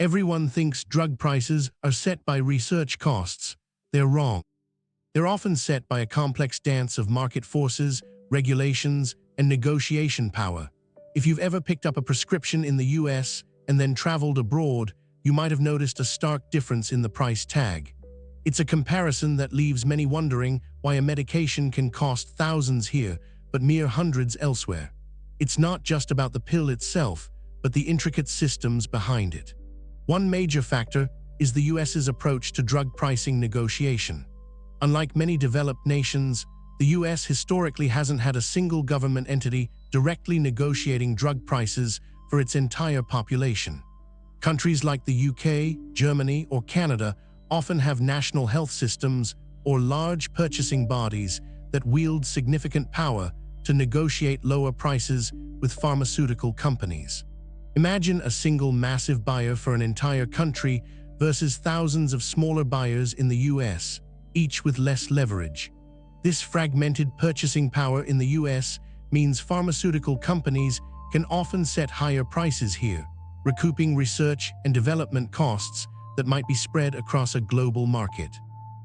Everyone thinks drug prices are set by research costs. They're wrong. They're often set by a complex dance of market forces, regulations, and negotiation power. If you've ever picked up a prescription in the US and then traveled abroad, you might have noticed a stark difference in the price tag. It's a comparison that leaves many wondering why a medication can cost thousands here, but mere hundreds elsewhere. It's not just about the pill itself, but the intricate systems behind it. One major factor is the US's approach to drug pricing negotiation. Unlike many developed nations, the US historically hasn't had a single government entity directly negotiating drug prices for its entire population. Countries like the UK, Germany, or Canada often have national health systems or large purchasing bodies that wield significant power to negotiate lower prices with pharmaceutical companies. Imagine a single massive buyer for an entire country versus thousands of smaller buyers in the US, each with less leverage. This fragmented purchasing power in the US means pharmaceutical companies can often set higher prices here, recouping research and development costs that might be spread across a global market.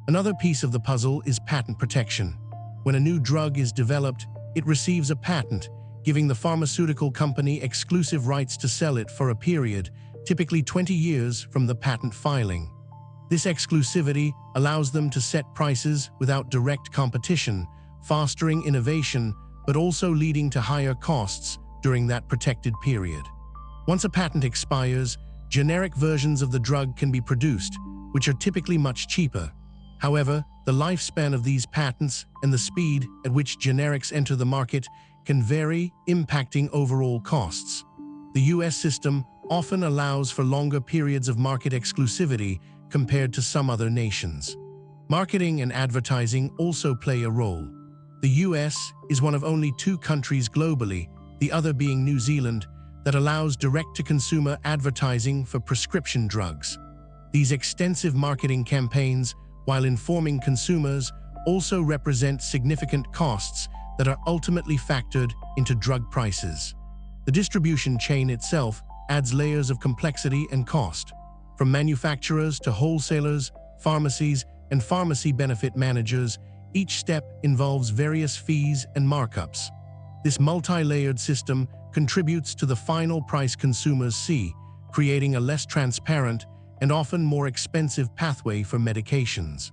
Another piece of the puzzle is patent protection. When a new drug is developed, it receives a patent, giving the pharmaceutical company exclusive rights to sell it for a period, typically 20 years from the patent filing. This exclusivity allows them to set prices without direct competition, fostering innovation, but also leading to higher costs during that protected period. Once a patent expires, generic versions of the drug can be produced, which are typically much cheaper. However, the lifespan of these patents and the speed at which generics enter the market can vary, impacting overall costs. The US system often allows for longer periods of market exclusivity compared to some other nations. Marketing and advertising also play a role. The US is one of only 2 countries globally, the other being New Zealand, that allows direct-to-consumer advertising for prescription drugs. These extensive marketing campaigns, while informing consumers, also represent significant costs that are ultimately factored into drug prices. The distribution chain itself adds layers of complexity and cost. From manufacturers to wholesalers, pharmacies, and pharmacy benefit managers, each step involves various fees and markups. This multi-layered system contributes to the final price consumers see, creating a less transparent and often more expensive pathway for medications.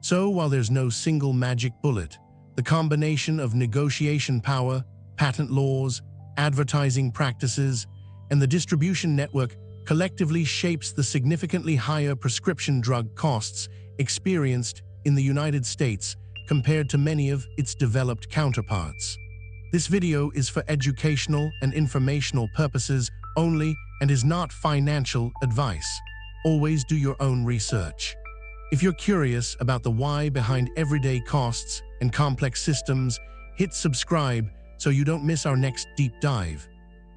So, while there's no single magic bullet, the combination of negotiation power, patent laws, advertising practices, and the distribution network collectively shapes the significantly higher prescription drug costs experienced in the United States compared to many of its developed counterparts. This video is for educational and informational purposes only and is not financial advice. Always do your own research. If you're curious about the why behind everyday costs and complex systems, hit subscribe so you don't miss our next deep dive.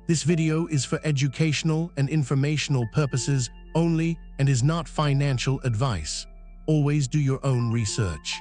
This video is for educational and informational purposes only and is not financial advice. Always do your own research.